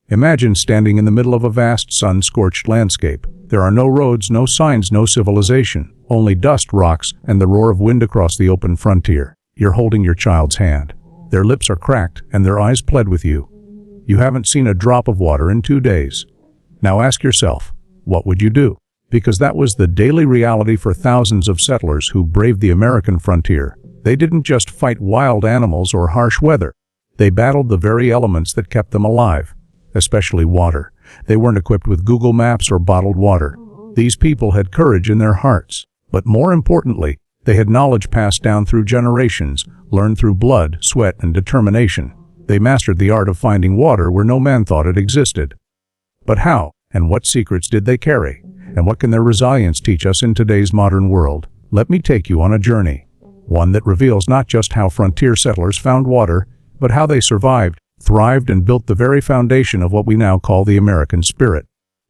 Imagine standing in the middle of a vast sun-scorched landscape. There are no roads, no signs, no civilization, only dust, rocks, and the roar of wind across the open frontier. You're holding your child's hand. Their lips are cracked, and their eyes plead with you. You haven't seen a drop of water in 2 days. Now ask yourself, what would you do? Because that was the daily reality for thousands of settlers who braved the American frontier. They didn't just fight wild animals or harsh weather. They battled the very elements that kept them alive, especially water. They weren't equipped with Google Maps or bottled water. These people had courage in their hearts. But more importantly, they had knowledge passed down through generations, learned through blood, sweat, and determination. They mastered the art of finding water where no man thought it existed. But how, and what secrets did they carry? And what can their resilience teach us in today's modern world? Let me take you on a journey. One that reveals not just how frontier settlers found water, but how they survived, thrived, and built the very foundation of what we now call the American spirit.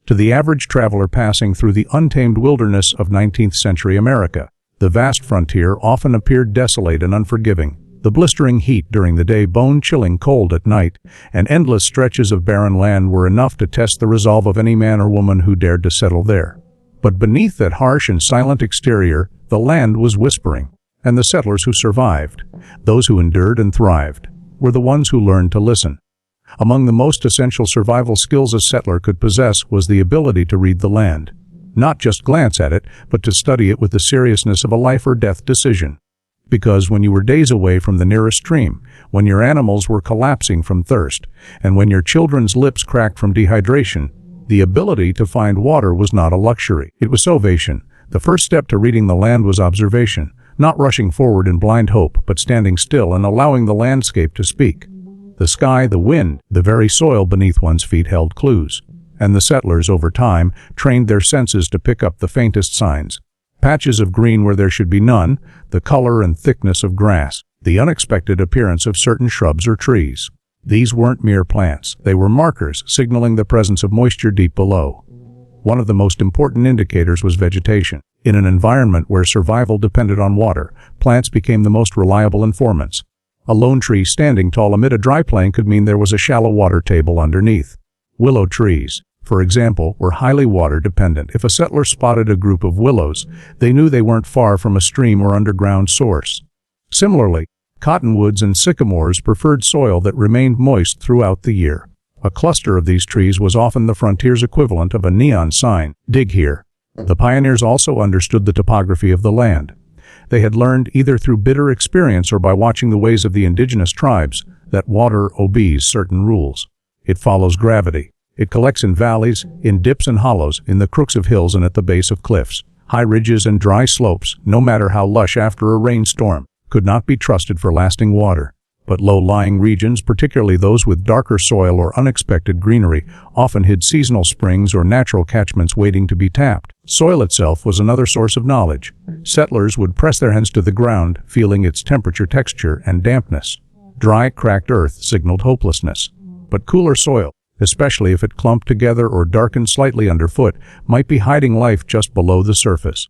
To the average traveler passing through the untamed wilderness of 19th century America, the vast frontier often appeared desolate and unforgiving. The blistering heat during the day, bone-chilling cold at night, and endless stretches of barren land were enough to test the resolve of any man or woman who dared to settle there. But beneath that harsh and silent exterior, the land was whispering, and the settlers who survived, those who endured and thrived, were the ones who learned to listen. Among the most essential survival skills a settler could possess was the ability to read the land. Not just glance at it, but to study it with the seriousness of a life or death decision. Because when you were days away from the nearest stream, when your animals were collapsing from thirst, and when your children's lips cracked from dehydration, the ability to find water was not a luxury. It was salvation. The first step to reading the land was observation, not rushing forward in blind hope, but standing still and allowing the landscape to speak. The sky, the wind, the very soil beneath one's feet held clues. And the settlers, over time, trained their senses to pick up the faintest signs. Patches of green where there should be none, the color and thickness of grass, the unexpected appearance of certain shrubs or trees. These weren't mere plants. They were markers signaling the presence of moisture deep below. One of the most important indicators was vegetation. In an environment where survival depended on water, plants became the most reliable informants. A lone tree standing tall amid a dry plain could mean there was a shallow water table underneath. Willow trees, for example, were highly water dependent. If a settler spotted a group of willows, they knew they weren't far from a stream or underground source. Similarly, cottonwoods and sycamores preferred soil that remained moist throughout the year. A cluster of these trees was often the frontier's equivalent of a neon sign, "Dig here." The pioneers also understood the topography of the land. They had learned, either through bitter experience or by watching the ways of the indigenous tribes, that water obeys certain rules. It follows gravity. It collects in valleys, in dips and hollows, in the crooks of hills and at the base of cliffs. High ridges and dry slopes, no matter how lush after a rainstorm, could not be trusted for lasting water. But low-lying regions, particularly those with darker soil or unexpected greenery, often hid seasonal springs or natural catchments waiting to be tapped. Soil itself was another source of knowledge. Settlers would press their hands to the ground, feeling its temperature, texture, and dampness. Dry, cracked earth signaled hopelessness. But cooler soil, especially if it clumped together or darkened slightly underfoot, might be hiding life just below the surface.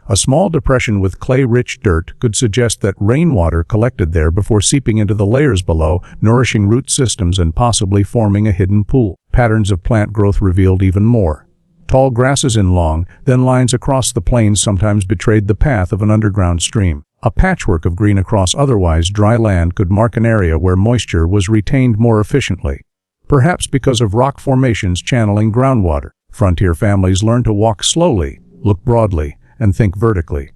A small depression with clay-rich dirt could suggest that rainwater collected there before seeping into the layers below, nourishing root systems and possibly forming a hidden pool. Patterns of plant growth revealed even more. Tall grasses in long, then lines across the plains sometimes betrayed the path of an underground stream. A patchwork of green across otherwise dry land could mark an area where moisture was retained more efficiently. Perhaps because of rock formations channeling groundwater, frontier families learned to walk slowly, look broadly, and think vertically.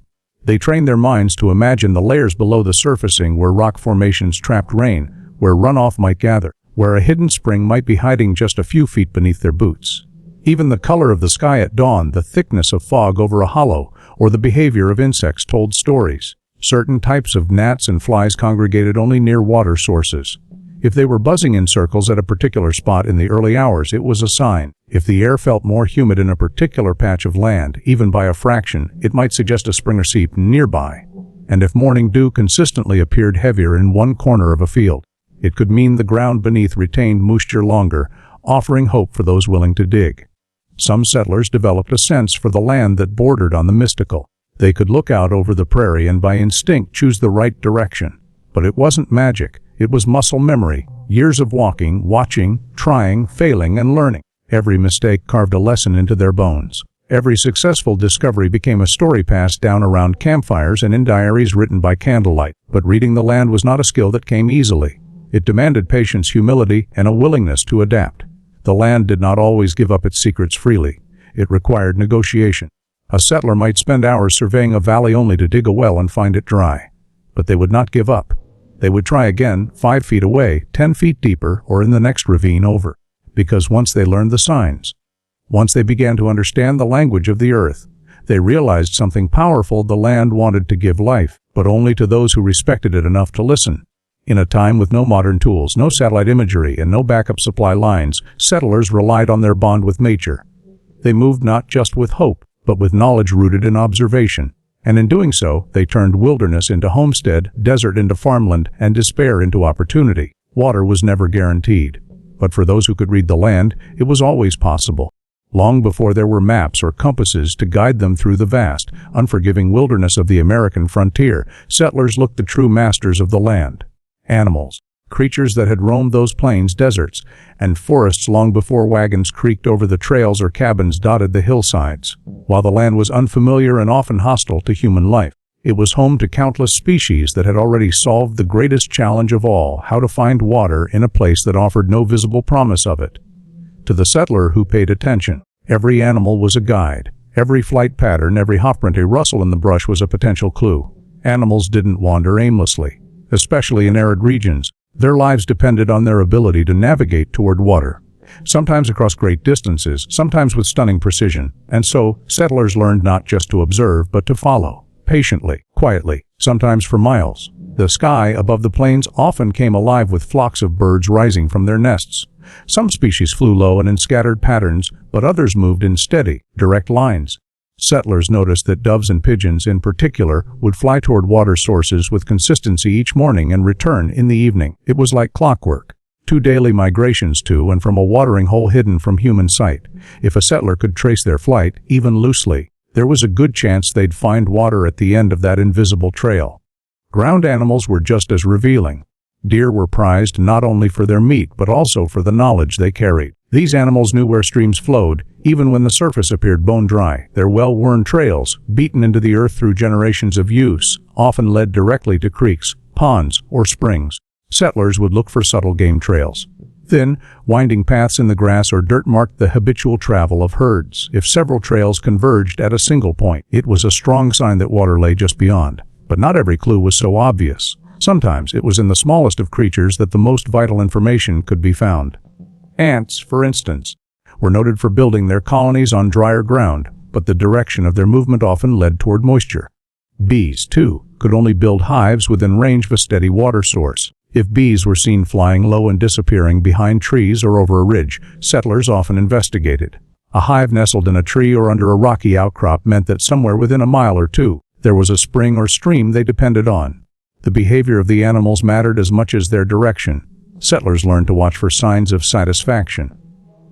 They trained their minds to imagine the layers below the surfacing where rock formations trapped rain, where runoff might gather, where a hidden spring might be hiding just a few feet beneath their boots. Even the color of the sky at dawn, the thickness of fog over a hollow, or the behavior of insects told stories. Certain types of gnats and flies congregated only near water sources. If they were buzzing in circles at a particular spot in the early hours, it was a sign. If the air felt more humid in a particular patch of land, even by a fraction, it might suggest a spring or seep nearby. And if morning dew consistently appeared heavier in one corner of a field, it could mean the ground beneath retained moisture longer, offering hope for those willing to dig. Some settlers developed a sense for the land that bordered on the mystical. They could look out over the prairie and by instinct choose the right direction. But it wasn't magic. It was muscle memory. Years of walking, watching, trying, failing, and learning. Every mistake carved a lesson into their bones. Every successful discovery became a story passed down around campfires and in diaries written by candlelight. But reading the land was not a skill that came easily. It demanded patience, humility, and a willingness to adapt. The land did not always give up its secrets freely. It required negotiation. A settler might spend hours surveying a valley only to dig a well and find it dry. But they would not give up. They would try again, 5 feet away, 10 feet deeper, or in the next ravine over. Because once they learned the signs, once they began to understand the language of the earth, they realized something powerful: the land wanted to give life, but only to those who respected it enough to listen. In a time with no modern tools, no satellite imagery, and no backup supply lines, settlers relied on their bond with nature. They moved not just with hope, but with knowledge rooted in observation. And in doing so, they turned wilderness into homestead, desert into farmland, and despair into opportunity. Water was never guaranteed. But for those who could read the land, it was always possible. Long before there were maps or compasses to guide them through the vast, unforgiving wilderness of the American frontier, settlers looked the true masters of the land. Animals, creatures that had roamed those plains, deserts, and forests long before wagons creaked over the trails or cabins dotted the hillsides. While the land was unfamiliar and often hostile to human life, it was home to countless species that had already solved the greatest challenge of all: how to find water in a place that offered no visible promise of it. To the settler who paid attention, every animal was a guide. Every flight pattern, every hopprent, a rustle in the brush was a potential clue. Animals didn't wander aimlessly, especially in arid regions. Their lives depended on their ability to navigate toward water, sometimes across great distances, sometimes with stunning precision. And so, settlers learned not just to observe, but to follow. Patiently, quietly, sometimes for miles. The sky above the plains often came alive with flocks of birds rising from their nests. Some species flew low and in scattered patterns, but others moved in steady, direct lines. Settlers noticed that doves and pigeons in particular would fly toward water sources with consistency each morning and return in the evening. It was like clockwork. 2 daily migrations to and from a watering hole hidden from human sight. If a settler could trace their flight, even loosely, there was a good chance they'd find water at the end of that invisible trail. Ground animals were just as revealing. Deer were prized not only for their meat but also for the knowledge they carried. These animals knew where streams flowed, even when the surface appeared bone dry. Their well-worn trails, beaten into the earth through generations of use, often led directly to creeks, ponds, or springs. Settlers would look for subtle game trails. Thin, winding paths in the grass or dirt marked the habitual travel of herds. If several trails converged at a single point, it was a strong sign that water lay just beyond. But not every clue was so obvious. Sometimes it was in the smallest of creatures that the most vital information could be found. Ants, for instance, were noted for building their colonies on drier ground, but the direction of their movement often led toward moisture. Bees, too, could only build hives within range of a steady water source. If bees were seen flying low and disappearing behind trees or over a ridge, settlers often investigated. A hive nestled in a tree or under a rocky outcrop meant that somewhere within a mile or two, there was a spring or stream they depended on. The behavior of the animals mattered as much as their direction. Settlers learned to watch for signs of satisfaction.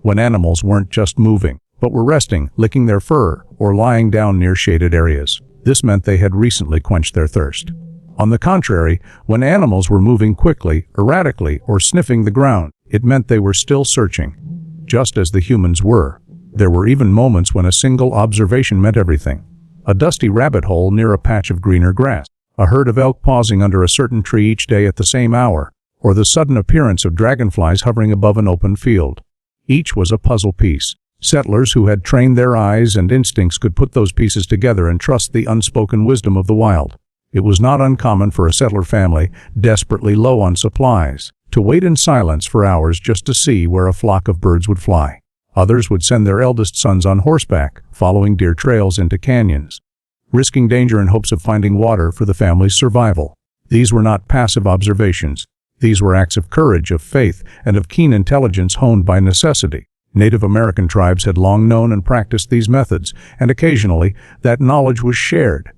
When animals weren't just moving, but were resting, licking their fur, or lying down near shaded areas, this meant they had recently quenched their thirst. On the contrary, when animals were moving quickly, erratically, or sniffing the ground, it meant they were still searching, just as the humans were. There were even moments when a single observation meant everything. A dusty rabbit hole near a patch of greener grass, a herd of elk pausing under a certain tree each day at the same hour, or the sudden appearance of dragonflies hovering above an open field. Each was a puzzle piece. Settlers who had trained their eyes and instincts could put those pieces together and trust the unspoken wisdom of the wild. It was not uncommon for a settler family, desperately low on supplies, to wait in silence for hours just to see where a flock of birds would fly. Others would send their eldest sons on horseback, following deer trails into canyons, risking danger in hopes of finding water for the family's survival. These were not passive observations. These were acts of courage, of faith, and of keen intelligence honed by necessity. Native American tribes had long known and practiced these methods, and occasionally that knowledge was shared,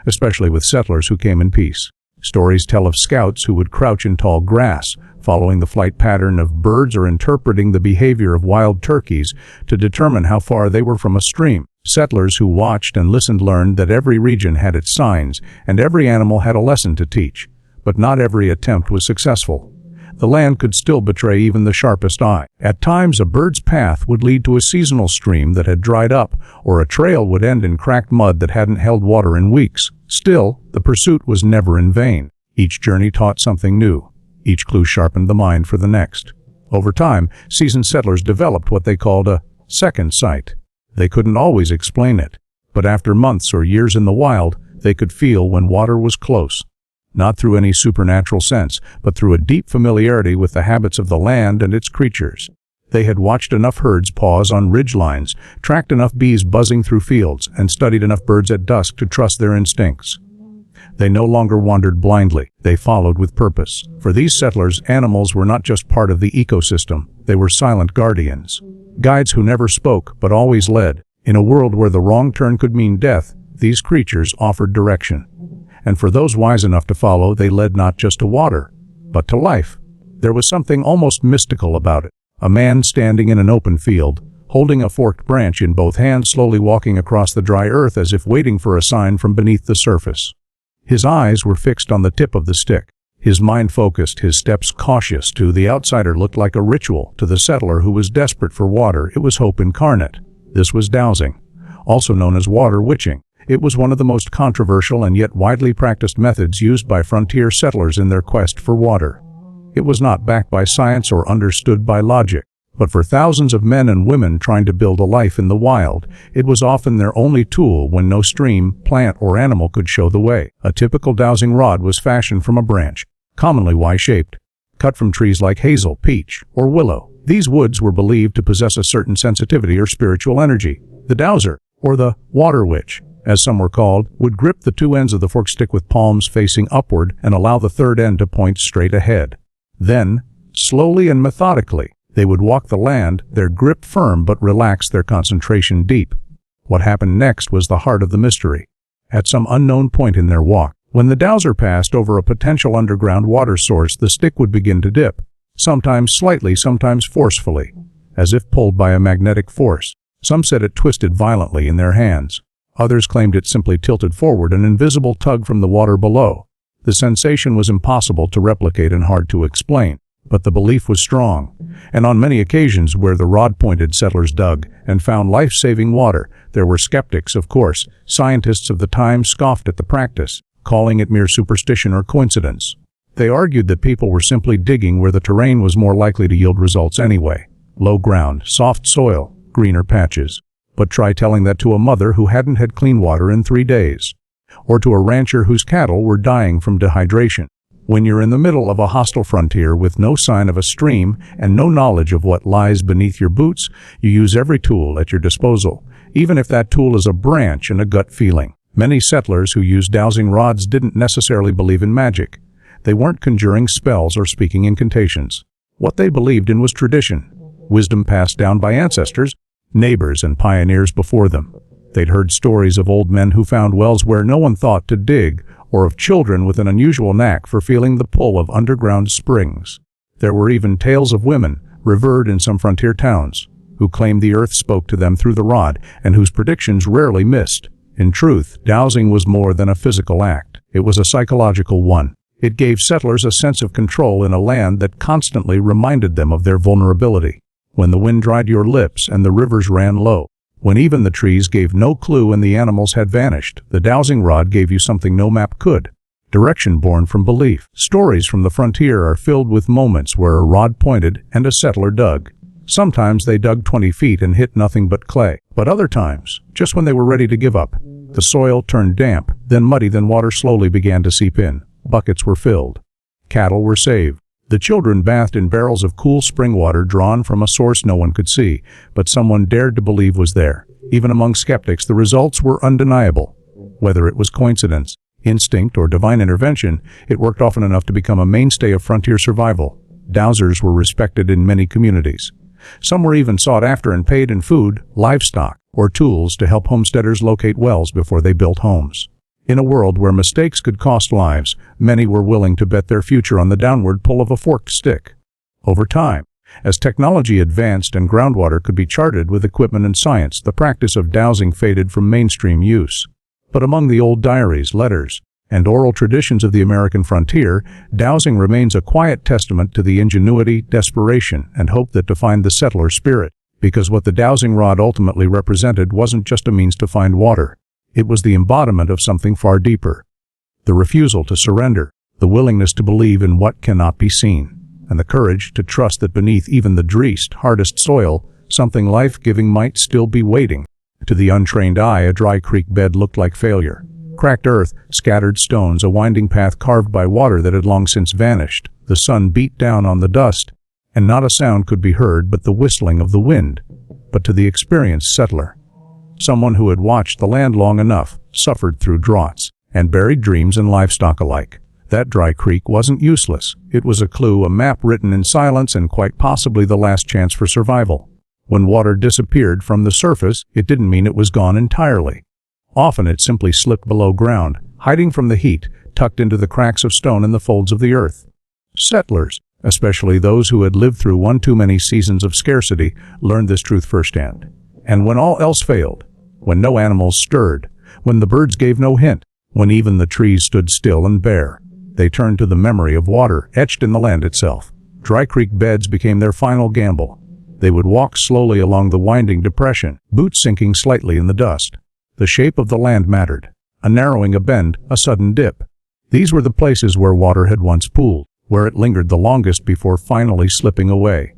especially with settlers who came in peace. Stories tell of scouts who would crouch in tall grass, following the flight pattern of birds or interpreting the behavior of wild turkeys to determine how far they were from a stream. Settlers who watched and listened learned that every region had its signs, and every animal had a lesson to teach. But not every attempt was successful. the land could still betray even the sharpest eye. At times, a bird's path would lead to a seasonal stream that had dried up, or a trail would end in cracked mud that hadn't held water in weeks. Still, the pursuit was never in vain. Each journey taught something new. Each clue sharpened the mind for the next. Over time, seasoned settlers developed what they called a second sight. They couldn't always explain it, but after months or years in the wild, they could feel when water was close. Not through any supernatural sense, but through a deep familiarity with the habits of the land and its creatures. They had watched enough herds pause on ridge lines, tracked enough bees buzzing through fields, and studied enough birds at dusk to trust their instincts. They no longer wandered blindly. They followed with purpose. For these settlers, animals were not just part of the ecosystem. They were silent guardians. Guides who never spoke, but always led. In a world where the wrong turn could mean death, these creatures offered direction. And for those wise enough to follow, they led not just to water, but to life. There was something almost mystical about it. A man standing in an open field, holding a forked branch in both hands, slowly walking across the dry earth as if waiting for a sign from beneath the surface. His eyes were fixed on the tip of the stick. His mind focused, his steps cautious. To the outsider looked like a ritual. To the settler who was desperate for water, it was hope incarnate. This was dowsing, also known as water witching. It was one of the most controversial and yet widely practiced methods used by frontier settlers in their quest for water. It was not backed by science or understood by logic, but for thousands of men and women trying to build a life in the wild, it was often their only tool when no stream, plant, or animal could show the way. A typical dowsing rod was fashioned from a branch, commonly Y-shaped, cut from trees like hazel, peach, or willow. These woods were believed to possess a certain sensitivity or spiritual energy. The dowser, or the water witch, as some were called, would grip the two ends of the forked stick with palms facing upward and allow the third end to point straight ahead. Then, slowly and methodically, they would walk the land, their grip firm but relaxed, their concentration deep. What happened next was the heart of the mystery. At some unknown point in their walk, when the dowser passed over a potential underground water source, the stick would begin to dip, sometimes slightly, sometimes forcefully, as if pulled by a magnetic force. Some said it twisted violently in their hands. Others claimed it simply tilted forward, an invisible tug from the water below. The sensation was impossible to replicate and hard to explain, but the belief was strong. And on many occasions where the rod pointed, settlers dug and found life-saving water. There were skeptics, of course. Scientists of the time scoffed at the practice, calling it mere superstition or coincidence. They argued that people were simply digging where the terrain was more likely to yield results anyway. Low ground, soft soil, greener patches. But try telling that to a mother who hadn't had clean water in 3 days, or to a rancher whose cattle were dying from dehydration. When you're in the middle of a hostile frontier with no sign of a stream and no knowledge of what lies beneath your boots, you use every tool at your disposal, even if that tool is a branch and a gut feeling. Many settlers who used dowsing rods didn't necessarily believe in magic. They weren't conjuring spells or speaking incantations. What they believed in was tradition, wisdom passed down by ancestors, neighbors, and pioneers before them. They'd heard stories of old men who found wells where no one thought to dig, or of children with an unusual knack for feeling the pull of underground springs. There were even tales of women, revered in some frontier towns, who claimed the earth spoke to them through the rod, and whose predictions rarely missed. In truth, dowsing was more than a physical act. It was a psychological one. It gave settlers a sense of control in a land that constantly reminded them of their vulnerability. When the wind dried your lips and the rivers ran low, when even the trees gave no clue and the animals had vanished, the dowsing rod gave you something no map could. Direction born from belief. Stories from the frontier are filled with moments where a rod pointed and a settler dug. Sometimes they dug 20 feet and hit nothing but clay, but other times, just when they were ready to give up, the soil turned damp, then muddy, then water slowly began to seep in. Buckets were filled. Cattle were saved. The children bathed in barrels of cool spring water drawn from a source no one could see, but someone dared to believe was there. Even among skeptics, the results were undeniable. Whether it was coincidence, instinct, or divine intervention, it worked often enough to become a mainstay of frontier survival. Dowsers were respected in many communities. Some were even sought after and paid in food, livestock, or tools to help homesteaders locate wells before they built homes. In a world where mistakes could cost lives, many were willing to bet their future on the downward pull of a forked stick. Over time, as technology advanced and groundwater could be charted with equipment and science, the practice of dowsing faded from mainstream use. But among the old diaries, letters, and oral traditions of the American frontier, Dowsing remains a quiet testament to the ingenuity, desperation, and hope that defined the settler spirit. Because what the dowsing rod ultimately represented wasn't just a means to find water. It was the embodiment of something far deeper. The refusal to surrender, the willingness to believe in what cannot be seen, and the courage to trust that beneath even the dreest, hardest soil, something life-giving might still be waiting. To the untrained eye, a dry creek bed looked like failure. Cracked earth, scattered stones, a winding path carved by water that had long since vanished. The sun beat down on the dust, and not a sound could be heard but the whistling of the wind. But to the experienced settler, someone who had watched the land long enough, suffered through droughts, and buried dreams and livestock alike, that dry creek wasn't useless. It was a clue, a map written in silence, and quite possibly the last chance for survival. When water disappeared from the surface, it didn't mean it was gone entirely. Often it simply slipped below ground, hiding from the heat, tucked into the cracks of stone and the folds of the earth. Settlers, especially those who had lived through one too many seasons of scarcity, learned this truth firsthand. And when all else failed, when no animals stirred, when the birds gave no hint, when even the trees stood still and bare, they turned to the memory of water etched in the land itself. Dry creek beds became their final gamble. They would walk slowly along the winding depression, boots sinking slightly in the dust. The shape of the land mattered. A narrowing, a bend, a sudden dip. These were the places where water had once pooled, where it lingered the longest before finally slipping away.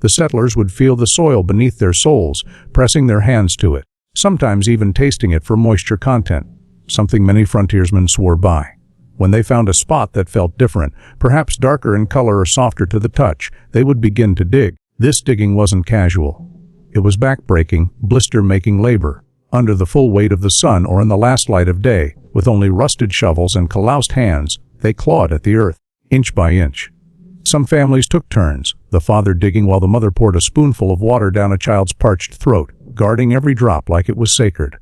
The settlers would feel the soil beneath their soles, pressing their hands to it, sometimes even tasting it for moisture content, something many frontiersmen swore by. When they found a spot that felt different, perhaps darker in color or softer to the touch, they would begin to dig. This digging wasn't casual. It was back-breaking, blister-making labor. Under the full weight of the sun or in the last light of day, with only rusted shovels and calloused hands, they clawed at the earth, inch by inch. Some families took turns, the father digging while the mother poured a spoonful of water down a child's parched throat, guarding every drop like it was sacred.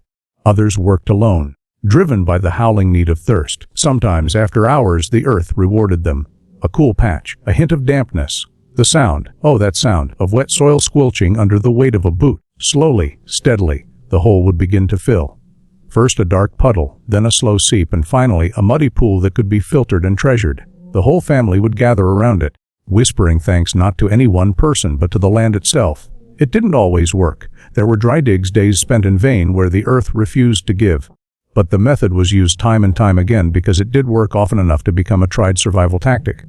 Others worked alone, driven by the howling need of thirst. Sometimes, after hours, the earth rewarded them. A cool patch, a hint of dampness. The sound, that sound, of wet soil squelching under the weight of a boot. Slowly, steadily, the hole would begin to fill. First a dark puddle, then a slow seep, and finally a muddy pool that could be filtered and treasured. The whole family would gather around it, whispering thanks not to any one person but to the land itself. It didn't always work. There were dry digs, days spent in vain where the earth refused to give. But the method was used time and time again because it did work often enough to become a tried survival tactic.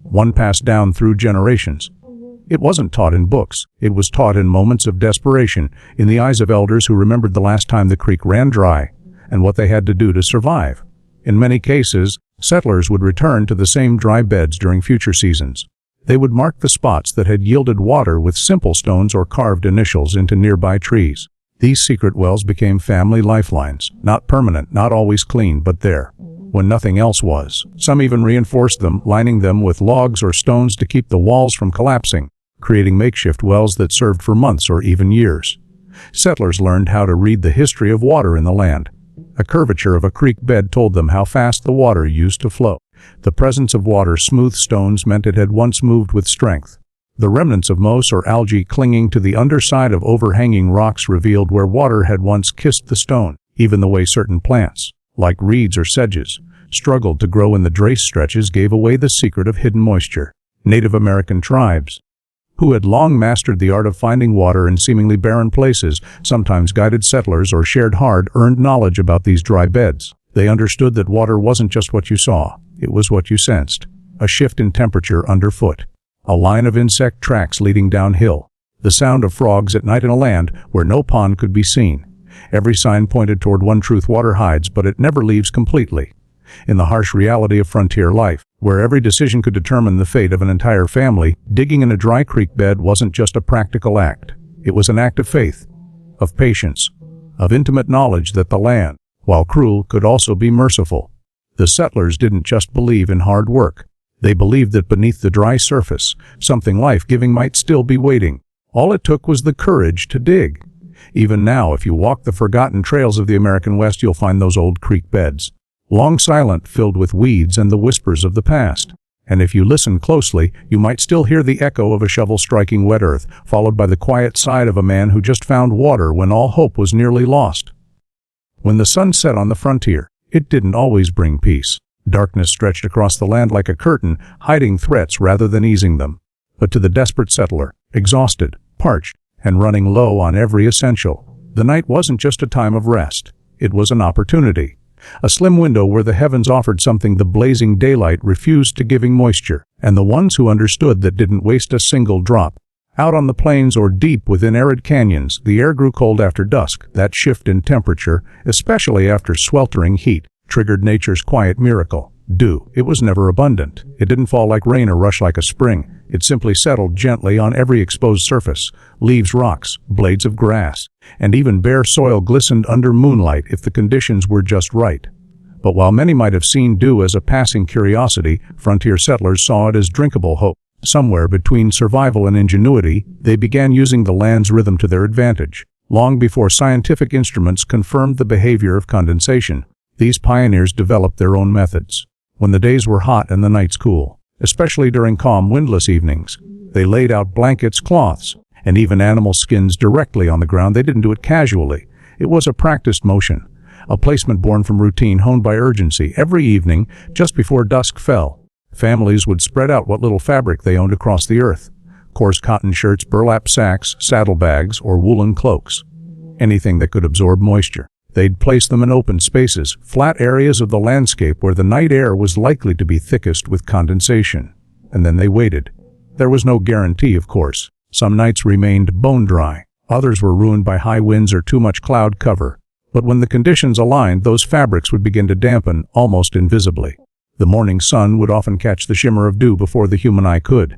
One passed down through generations. It wasn't taught in books. It was taught in moments of desperation, in the eyes of elders who remembered the last time the creek ran dry, and what they had to do to survive. In many cases, settlers would return to the same dry beds during future seasons. They would mark the spots that had yielded water with simple stones or carved initials into nearby trees. These secret wells became family lifelines, not permanent, not always clean, but there, when nothing else was. Some even reinforced them, lining them with logs or stones to keep the walls from collapsing, creating makeshift wells that served for months or even years. Settlers learned how to read the history of water in the land. A curvature of a creek bed told them how fast the water used to flow. The presence of water-smooth stones meant it had once moved with strength. The remnants of moss or algae clinging to the underside of overhanging rocks revealed where water had once kissed the stone. Even the way certain plants, like reeds or sedges, struggled to grow in the drace stretches gave away the secret of hidden moisture. Native American tribes, who had long mastered the art of finding water in seemingly barren places, sometimes guided settlers or shared hard-earned knowledge about these dry beds. They understood that water wasn't just what you saw, it was what you sensed. A shift in temperature underfoot, a line of insect tracks leading downhill, the sound of frogs at night in a land where no pond could be seen. Every sign pointed toward one truth: water hides, but it never leaves completely. In the harsh reality of frontier life, where every decision could determine the fate of an entire family, digging in a dry creek bed wasn't just a practical act. It was an act of faith, of patience, of intimate knowledge that the land, while cruel, could also be merciful. The settlers didn't just believe in hard work. They believed that beneath the dry surface, something life-giving might still be waiting. All it took was the courage to dig. Even now, if you walk the forgotten trails of the American West, you'll find those old creek beds, long silent, filled with weeds and the whispers of the past. And if you listen closely, you might still hear the echo of a shovel striking wet earth, followed by the quiet sigh of a man who just found water when all hope was nearly lost. When the sun set on the frontier, it didn't always bring peace. Darkness stretched across the land like a curtain, hiding threats rather than easing them. But to the desperate settler, exhausted, parched, and running low on every essential, the night wasn't just a time of rest. It was an opportunity. A slim window where the heavens offered something the blazing daylight refused to, giving moisture, and the ones who understood that didn't waste a single drop. Out on the plains or deep within arid canyons, the air grew cold after dusk. That shift in temperature, especially after sweltering heat, triggered nature's quiet miracle. Dew. It was never abundant. It didn't fall like rain or rush like a spring. It simply settled gently on every exposed surface. Leaves, rocks, blades of grass, and even bare soil glistened under moonlight if the conditions were just right. But while many might have seen dew as a passing curiosity, frontier settlers saw it as drinkable hope. Somewhere between survival and ingenuity, they began using the land's rhythm to their advantage. Long before scientific instruments confirmed the behavior of condensation, these pioneers developed their own methods. When the days were hot and the nights cool, especially during calm, windless evenings, they laid out blankets, cloths, and even animal skins directly on the ground. They didn't do it casually. It was a practiced motion, a placement born from routine, honed by urgency. Every evening, just before dusk fell, families would spread out what little fabric they owned across the earth: coarse cotton shirts, burlap sacks, saddlebags, or woolen cloaks. Anything that could absorb moisture. They'd place them in open spaces, flat areas of the landscape where the night air was likely to be thickest with condensation. And then they waited. There was no guarantee, of course. Some nights remained bone dry. Others were ruined by high winds or too much cloud cover. But when the conditions aligned, those fabrics would begin to dampen, almost invisibly. The morning sun would often catch the shimmer of dew before the human eye could.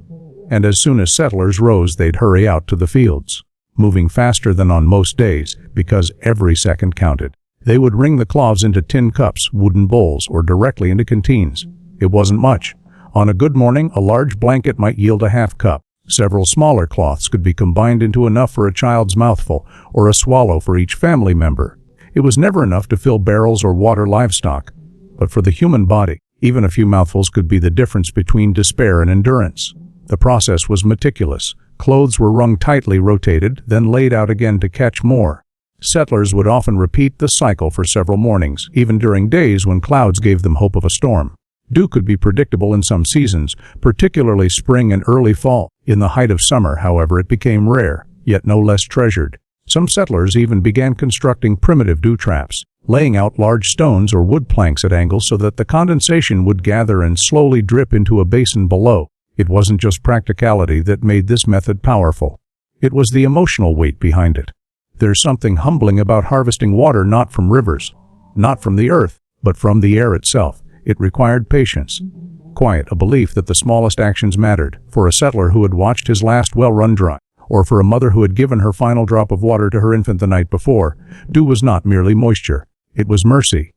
And as soon as settlers rose, they'd hurry out to the fields, moving faster than on most days, because every second counted. They would wring the cloths into tin cups, wooden bowls, or directly into canteens. It wasn't much. On a good morning, a large blanket might yield a half cup. Several smaller cloths could be combined into enough for a child's mouthful, or a swallow for each family member. It was never enough to fill barrels or water livestock. But for the human body, even a few mouthfuls could be the difference between despair and endurance. The process was meticulous. Clothes were wrung tightly, rotated, then laid out again to catch more. Settlers would often repeat the cycle for several mornings, even during days when clouds gave them hope of a storm. Dew could be predictable in some seasons, particularly spring and early fall. In the height of summer, however, it became rare, yet no less treasured. Some settlers even began constructing primitive dew traps, laying out large stones or wood planks at angles so that the condensation would gather and slowly drip into a basin below. It wasn't just practicality that made this method powerful. It was the emotional weight behind it. There's something humbling about harvesting water not from rivers, not from the earth, but from the air itself. It required patience, quiet, a belief that the smallest actions mattered. For a settler who had watched his last well run dry, or for a mother who had given her final drop of water to her infant the night before, dew was not merely moisture. It was mercy.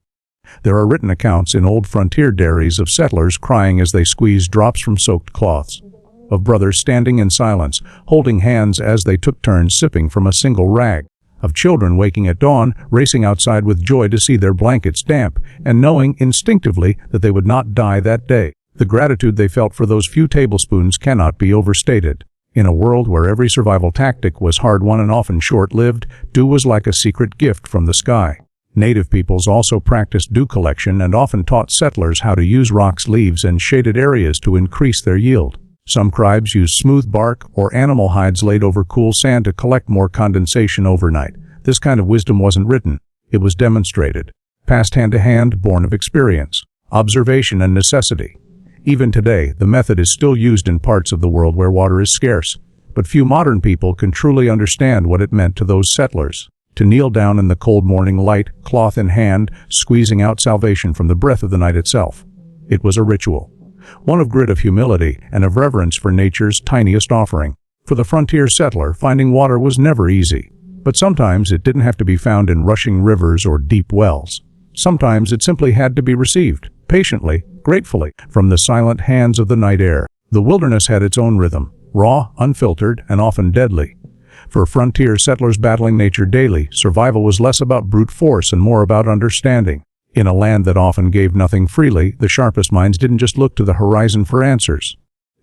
There are written accounts in old frontier diaries of settlers crying as they squeezed drops from soaked cloths, of brothers standing in silence, holding hands as they took turns sipping from a single rag, of children waking at dawn, racing outside with joy to see their blankets damp, and knowing instinctively that they would not die that day. The gratitude they felt for those few tablespoons cannot be overstated. In a world where every survival tactic was hard-won and often short-lived, dew was like a secret gift from the sky. Native peoples also practiced dew collection and often taught settlers how to use rocks, leaves, and shaded areas to increase their yield. Some tribes used smooth bark or animal hides laid over cool sand to collect more condensation overnight. This kind of wisdom wasn't written. It was demonstrated, passed hand to hand, born of experience, observation, and necessity. Even today, the method is still used in parts of the world where water is scarce, but few modern people can truly understand what it meant to those settlers. To kneel down in the cold morning light, cloth in hand, squeezing out salvation from the breath of the night itself. It was a ritual, one of grit, of humility, and of reverence for nature's tiniest offering. For the frontier settler, finding water was never easy, but sometimes it didn't have to be found in rushing rivers or deep wells. Sometimes it simply had to be received, patiently, gratefully, from the silent hands of the night air. The wilderness had its own rhythm, raw, unfiltered, and often deadly. For frontier settlers battling nature daily, survival was less about brute force and more about understanding. In a land that often gave nothing freely, the sharpest minds didn't just look to the horizon for answers.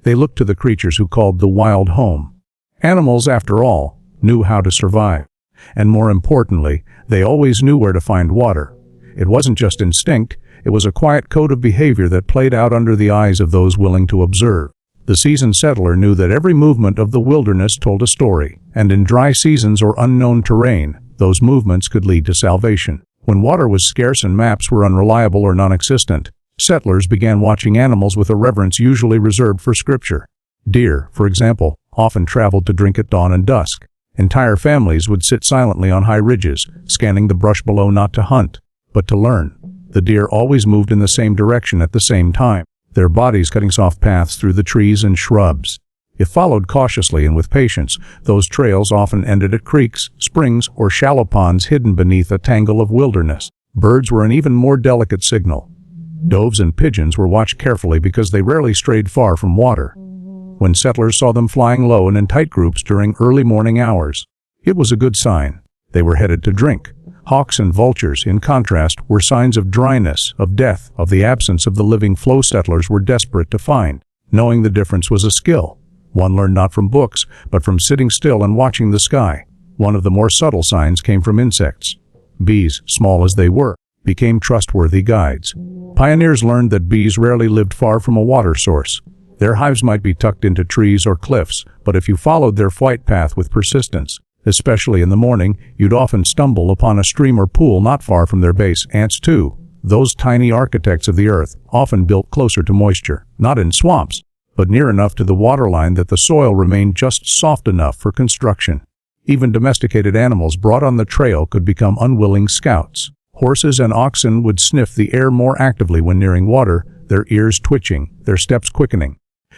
They looked to the creatures who called the wild home. Animals, after all, knew how to survive. And more importantly, they always knew where to find water. It wasn't just instinct, it was a quiet code of behavior that played out under the eyes of those willing to observe. The seasoned settler knew that every movement of the wilderness told a story, and in dry seasons or unknown terrain, those movements could lead to salvation. When water was scarce and maps were unreliable or non-existent, settlers began watching animals with a reverence usually reserved for scripture. Deer, for example, often traveled to drink at dawn and dusk. Entire families would sit silently on high ridges, scanning the brush below not to hunt, but to learn. The deer always moved in the same direction at the same time, their bodies cutting soft paths through the trees and shrubs. If followed cautiously and with patience, those trails often ended at creeks, springs, or shallow ponds hidden beneath a tangle of wilderness. Birds were an even more delicate signal. Doves and pigeons were watched carefully because they rarely strayed far from water. When settlers saw them flying low and in tight groups during early morning hours, it was a good sign. They were headed to drink. Hawks and vultures, in contrast, were signs of dryness, of death, of the absence of the living flow settlers were desperate to find. Knowing the difference was a skill. One learned not from books, but from sitting still and watching the sky. One of the more subtle signs came from insects. Bees, small as they were, became trustworthy guides. Pioneers learned that bees rarely lived far from a water source. Their hives might be tucked into trees or cliffs, but if you followed their flight path with persistence, especially in the morning, you'd often stumble upon a stream or pool not far from their base. Ants, too, those tiny architects of the earth, often built closer to moisture, not in swamps, but near enough to the waterline that the soil remained just soft enough for construction. Even domesticated animals brought on the trail could become unwilling scouts. Horses and oxen would sniff the air more actively when nearing water, their ears twitching, their steps quickening.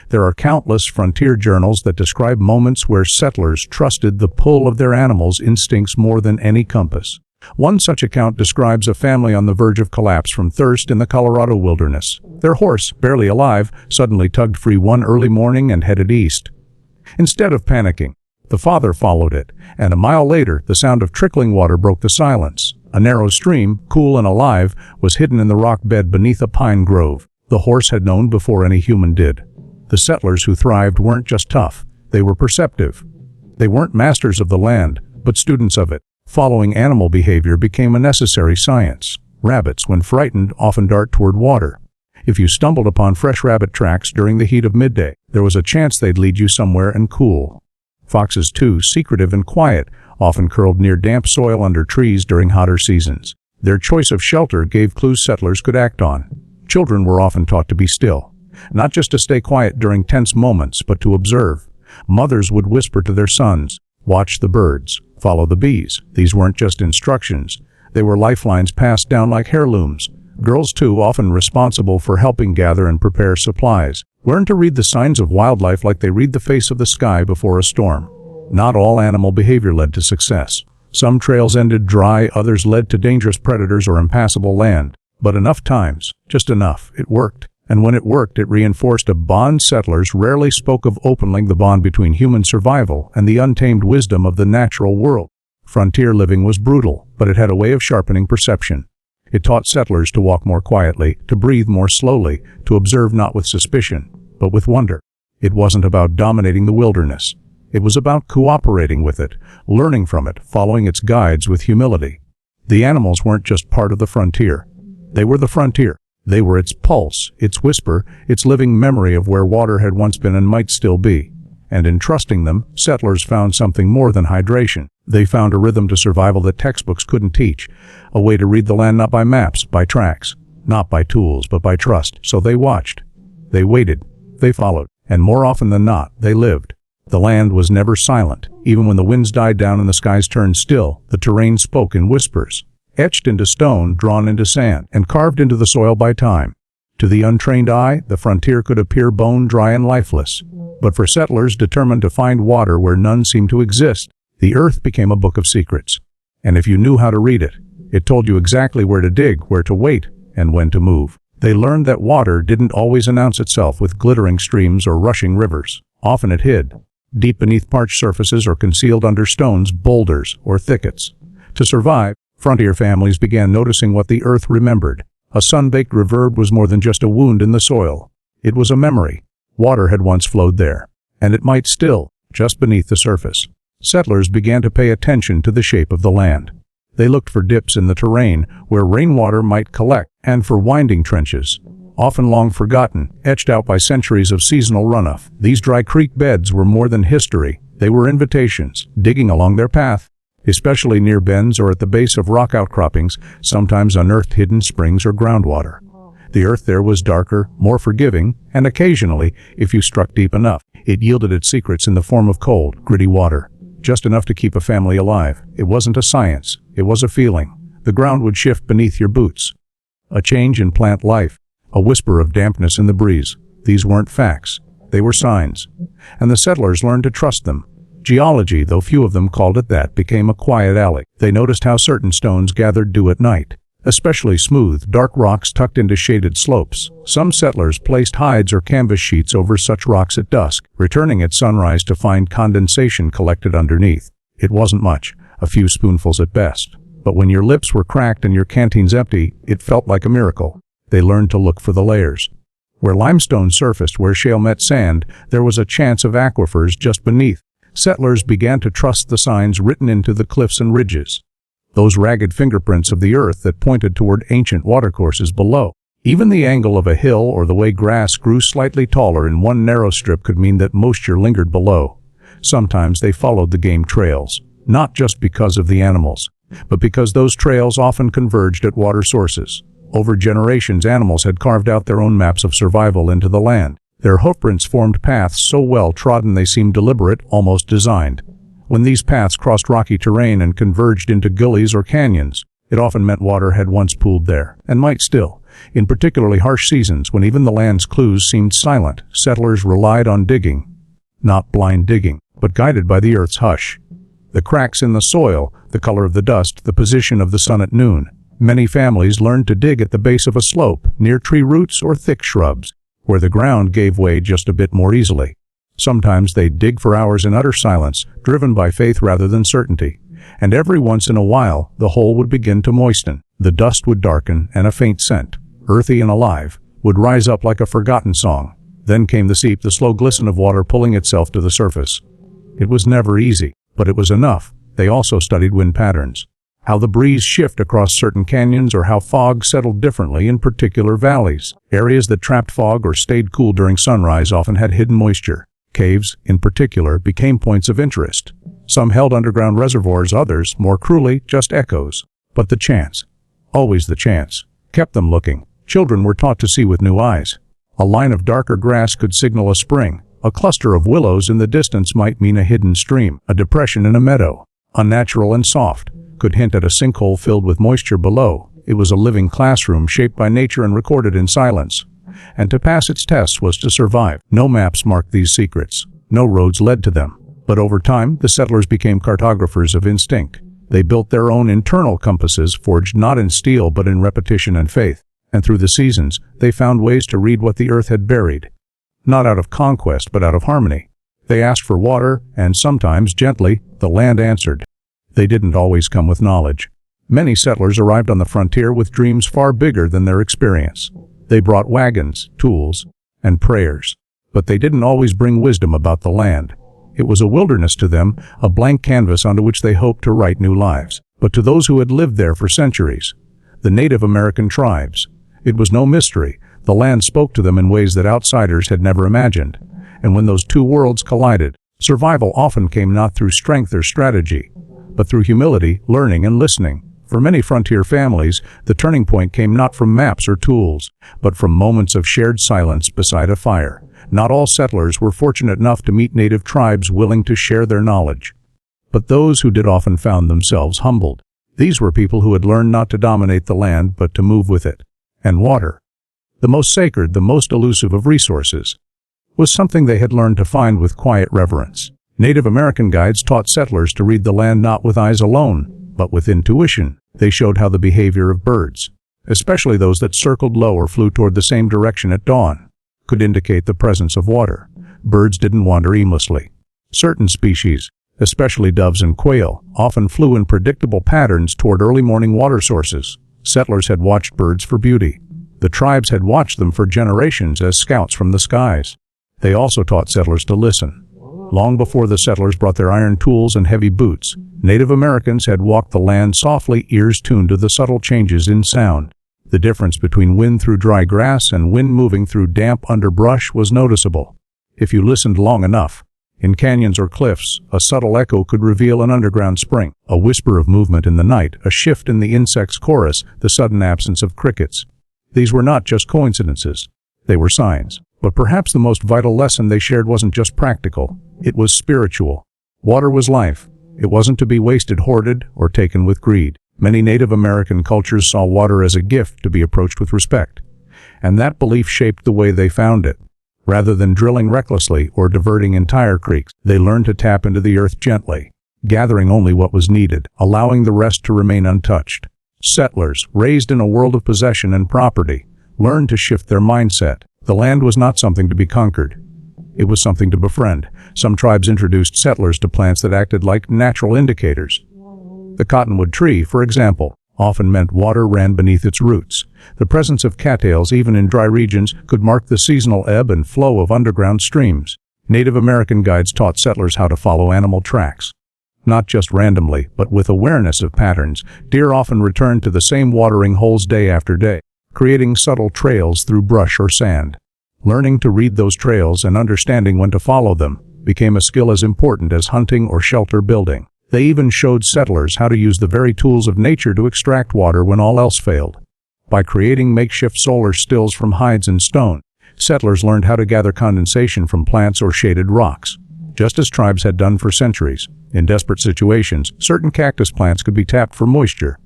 There are countless frontier journals that describe moments where settlers trusted the pull of their animals' instincts more than any compass. One such account describes a family on the verge of collapse from thirst in the Colorado wilderness. Their horse, barely alive, suddenly tugged free one early morning and headed east. Instead of panicking, the father followed it, and a mile later the sound of trickling water broke the silence. A narrow stream, cool and alive, was hidden in the rock bed beneath a pine grove. The horse had known before any human did. The settlers who thrived weren't just tough, they were perceptive. They weren't masters of the land, but students of it. Following animal behavior became a necessary science. Rabbits, when frightened, often dart toward water. If you stumbled upon fresh rabbit tracks during the heat of midday, there was a chance they'd lead you somewhere and cool. Foxes, too, secretive and quiet, often curled near damp soil under trees during hotter seasons. Their choice of shelter gave clues settlers could act on. Children were often taught to be still. Not just to stay quiet during tense moments, but to observe. Mothers would whisper to their sons, "Watch the birds, follow the bees." These weren't just instructions. They were lifelines passed down like heirlooms. Girls, too, often responsible for helping gather and prepare supplies, learned to read the signs of wildlife like they read the face of the sky before a storm. Not all animal behavior led to success. Some trails ended dry, others led to dangerous predators or impassable land. But enough times, just enough, it worked. And when it worked, it reinforced a bond settlers rarely spoke of openly, the bond between human survival and the untamed wisdom of the natural world. Frontier living was brutal, but it had a way of sharpening perception. It taught settlers to walk more quietly, to breathe more slowly, to observe not with suspicion, but with wonder. It wasn't about dominating the wilderness. It was about cooperating with it, learning from it, following its guides with humility. The animals weren't just part of the frontier. They were the frontier. They were its pulse, its whisper, its living memory of where water had once been and might still be. And in trusting them, settlers found something more than hydration. They found a rhythm to survival that textbooks couldn't teach, a way to read the land not by maps, by tracks, not by tools, but by trust. So they watched. They waited. They followed. And more often than not, they lived. The land was never silent. Even when the winds died down and the skies turned still, the terrain spoke in whispers. Etched into stone, drawn into sand, and carved into the soil by time. To the untrained eye, the frontier could appear bone-dry and lifeless. But for settlers determined to find water where none seemed to exist, the earth became a book of secrets. And if you knew how to read it, it told you exactly where to dig, where to wait, and when to move. They learned that water didn't always announce itself with glittering streams or rushing rivers. Often it hid, deep beneath parched surfaces or concealed under stones, boulders, or thickets. To survive, frontier families began noticing what the earth remembered. A sun-baked river was more than just a wound in the soil. It was a memory. Water had once flowed there, and it might still, just beneath the surface. Settlers began to pay attention to the shape of the land. They looked for dips in the terrain where rainwater might collect, and for winding trenches, often long forgotten, etched out by centuries of seasonal runoff. These dry creek beds were more than history. They were invitations, digging along their path, especially near bends or at the base of rock outcroppings, sometimes unearthed hidden springs or groundwater. The earth there was darker, more forgiving, and occasionally, if you struck deep enough, it yielded its secrets in the form of cold, gritty water, just enough to keep a family alive. It wasn't a science, it was a feeling. The ground would shift beneath your boots. A change in plant life, a whisper of dampness in the breeze. These weren't facts, they were signs. And the settlers learned to trust them. Geology, though few of them called it that, became a quiet alley. They noticed how certain stones gathered dew at night, especially smooth, dark rocks tucked into shaded slopes. Some settlers placed hides or canvas sheets over such rocks at dusk, returning at sunrise to find condensation collected underneath. It wasn't much, a few spoonfuls at best. But when your lips were cracked and your canteens empty, it felt like a miracle. They learned to look for the layers. Where limestone surfaced, where shale met sand, there was a chance of aquifers just beneath. Settlers began to trust the signs written into the cliffs and ridges, those ragged fingerprints of the earth that pointed toward ancient watercourses below. Even the angle of a hill or the way grass grew slightly taller in one narrow strip could mean that moisture lingered below. Sometimes they followed the game trails, not just because of the animals, but because those trails often converged at water sources. Over generations, animals had carved out their own maps of survival into the land. Their hoofprints formed paths so well trodden they seemed deliberate, almost designed. When these paths crossed rocky terrain and converged into gullies or canyons, it often meant water had once pooled there, and might still. In particularly harsh seasons, when even the land's clues seemed silent, settlers relied on digging. Not blind digging, but guided by the earth's hush. The cracks in the soil, the color of the dust, the position of the sun at noon. Many families learned to dig at the base of a slope, near tree roots or thick shrubs, where the ground gave way just a bit more easily. Sometimes they'd dig for hours in utter silence, driven by faith rather than certainty. And every once in a while, the hole would begin to moisten. The dust would darken, and a faint scent, earthy and alive, would rise up like a forgotten song. Then came the seep, the slow glisten of water pulling itself to the surface. It was never easy, but it was enough. They also studied wind patterns, how the breeze shifted across certain canyons or how fog settled differently in particular valleys. Areas that trapped fog or stayed cool during sunrise often had hidden moisture. Caves, in particular, became points of interest. Some held underground reservoirs, others, more cruelly, just echoes. But the chance, always the chance, kept them looking. Children were taught to see with new eyes. A line of darker grass could signal a spring. A cluster of willows in the distance might mean a hidden stream. A depression in a meadow, unnatural and soft, could hint at a sinkhole filled with moisture below. It was a living classroom shaped by nature and recorded in silence. And to pass its tests was to survive. No maps marked these secrets. No roads led to them. But over time, the settlers became cartographers of instinct. They built their own internal compasses, forged not in steel but in repetition and faith. And through the seasons, they found ways to read what the earth had buried. Not out of conquest, but out of harmony. They asked for water, and sometimes, gently, the land answered. They didn't always come with knowledge. Many settlers arrived on the frontier with dreams far bigger than their experience. They brought wagons, tools, and prayers. But they didn't always bring wisdom about the land. It was a wilderness to them, a blank canvas onto which they hoped to write new lives. But to those who had lived there for centuries, the Native American tribes, it was no mystery. The land spoke to them in ways that outsiders had never imagined. And when those two worlds collided, survival often came not through strength or strategy, but through humility, learning, and listening. For many frontier families, the turning point came not from maps or tools, but from moments of shared silence beside a fire. Not all settlers were fortunate enough to meet native tribes willing to share their knowledge. But those who did often found themselves humbled. These were people who had learned not to dominate the land, but to move with it. And water, the most sacred, the most elusive of resources, was something they had learned to find with quiet reverence. Native American guides taught settlers to read the land not with eyes alone, but with intuition. They showed how the behavior of birds, especially those that circled low or flew toward the same direction at dawn, could indicate the presence of water. Birds didn't wander aimlessly. Certain species, especially doves and quail, often flew in predictable patterns toward early morning water sources. Settlers had watched birds for beauty. The tribes had watched them for generations as scouts from the skies. They also taught settlers to listen Long before the settlers brought their iron tools and heavy boots, Native Americans had walked the land softly, ears tuned to the subtle changes in sound. The difference between wind through dry grass and wind moving through damp underbrush was noticeable. If you listened long enough, in canyons or cliffs, a subtle echo could reveal an underground spring, a whisper of movement in the night, a shift in the insect's chorus, the sudden absence of crickets. These were not just coincidences. They were signs. But perhaps the most vital lesson they shared wasn't just practical. It was spiritual. Water was life. It wasn't to be wasted, hoarded, or taken with greed. Many Native American cultures saw water as a gift to be approached with respect. And that belief shaped the way they found it. Rather than drilling recklessly or diverting entire creeks, they learned to tap into the earth gently, gathering only what was needed, allowing the rest to remain untouched. Settlers, raised in a world of possession and property, learned to shift their mindset. The land was not something to be conquered. It was something to befriend. Some tribes introduced settlers to plants that acted like natural indicators. The cottonwood tree, for example, often meant water ran beneath its roots. The presence of cattails, even in dry regions, could mark the seasonal ebb and flow of underground streams. Native American guides taught settlers how to follow animal tracks. Not just randomly, but with awareness of patterns. Deer often returned to the same watering holes day after day, creating subtle trails through brush or sand. Learning to read those trails and understanding when to follow them became a skill as important as hunting or shelter building. They even showed settlers how to use the very tools of nature to extract water when all else failed. By creating makeshift solar stills from hides and stone, settlers learned how to gather condensation from plants or shaded rocks, just as tribes had done for centuries. In desperate situations, certain cactus plants could be tapped for moisture.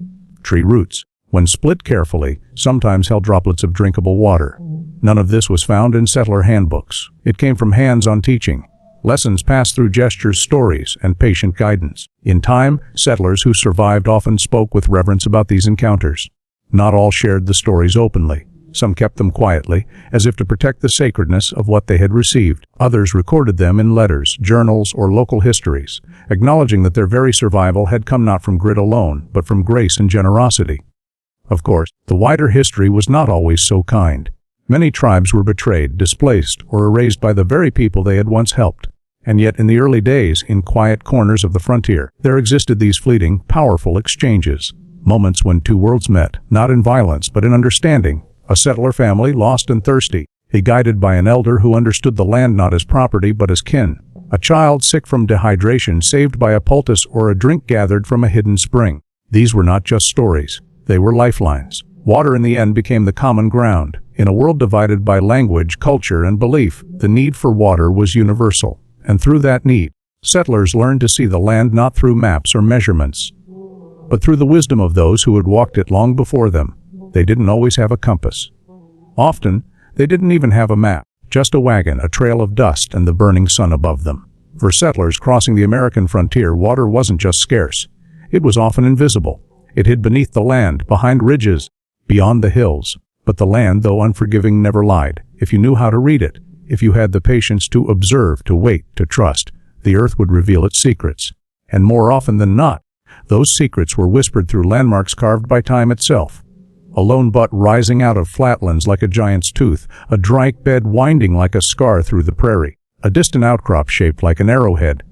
Tree roots, when split carefully, sometimes held droplets of drinkable water. None of this was found in settler handbooks. It came from hands-on teaching. Lessons passed through gestures, stories, and patient guidance. In time, settlers who survived often spoke with reverence about these encounters. Not all shared the stories openly. Some kept them quietly, as if to protect the sacredness of what they had received. Others recorded them in letters, journals, or local histories, acknowledging that their very survival had come not from grit alone, but from grace and generosity. Of course, the wider history was not always so kind. Many tribes were betrayed, displaced, or erased by the very people they had once helped. And yet in the early days, in quiet corners of the frontier, there existed these fleeting, powerful exchanges. Moments when two worlds met, not in violence but in understanding. A settler family, lost and thirsty, guided by an elder who understood the land not as property but as kin. A child sick from dehydration, saved by a poultice or a drink gathered from a hidden spring. These were not just stories. They were lifelines. Water in the end became the common ground. In a world divided by language, culture, and belief, the need for water was universal. And through that need, settlers learned to see the land not through maps or measurements, but through the wisdom of those who had walked it long before them. They didn't always have a compass. Often, they didn't even have a map, just a wagon, a trail of dust, and the burning sun above them. For settlers crossing the American frontier, water wasn't just scarce. It was often invisible. It hid beneath the land, behind ridges, beyond the hills. But the land, though unforgiving, never lied. If you knew how to read it, if you had the patience to observe, to wait, to trust, the earth would reveal its secrets. And more often than not, those secrets were whispered through landmarks carved by time itself. A lone butte rising out of flatlands like a giant's tooth, a dry bed winding like a scar through the prairie, a distant outcrop shaped like an arrowhead.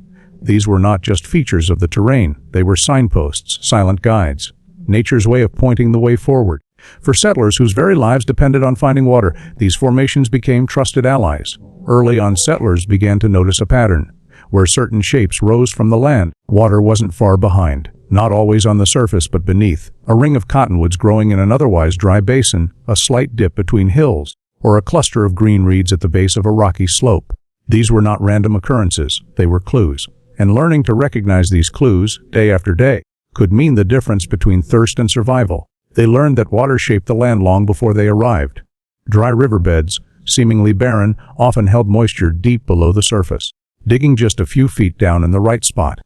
These were not just features of the terrain, they were signposts, silent guides, nature's way of pointing the way forward. For settlers whose very lives depended on finding water, these formations became trusted allies. Early on, settlers began to notice a pattern. Where certain shapes rose from the land, water wasn't far behind. Not always on the surface, but beneath. A ring of cottonwoods growing in an otherwise dry basin, a slight dip between hills, or a cluster of green reeds at the base of a rocky slope. These were not random occurrences, they were clues. And learning to recognize these clues, day after day, could mean the difference between thirst and survival. They learned that water shaped the land long before they arrived. Dry riverbeds, seemingly barren, often held moisture deep below the surface. Digging just a few feet down in the right spot,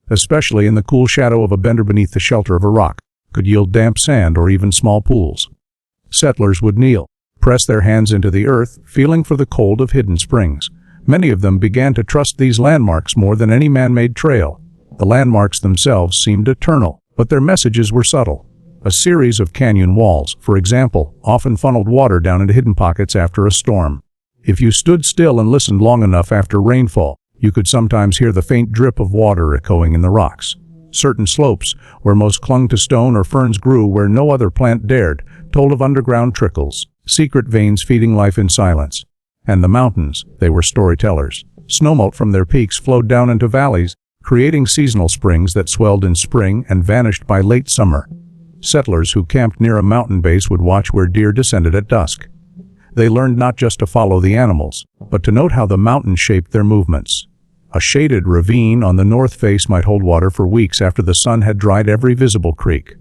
especially in the cool shadow of a bend or beneath the shelter of a rock, could yield damp sand or even small pools. Settlers would kneel, press their hands into the earth, feeling for the cold of hidden springs. Many of them began to trust these landmarks more than any man-made trail. The landmarks themselves seemed eternal, but their messages were subtle. A series of canyon walls, for example, often funneled water down into hidden pockets after a storm. If you stood still and listened long enough after rainfall, You could sometimes hear the faint drip of water echoing in the rocks. Certain slopes, where most clung to stone or ferns grew where no other plant dared, told of underground trickles, secret veins feeding life in silence. And the mountains, they were storytellers. Snowmelt from their peaks flowed down into valleys, creating seasonal springs that swelled in spring and vanished by late summer. Settlers who camped near a mountain base would watch where deer descended at dusk. They learned not just to follow the animals, but to note how the mountain shaped their movements. A shaded ravine on the north face might hold water for weeks after the sun had dried every visible creek.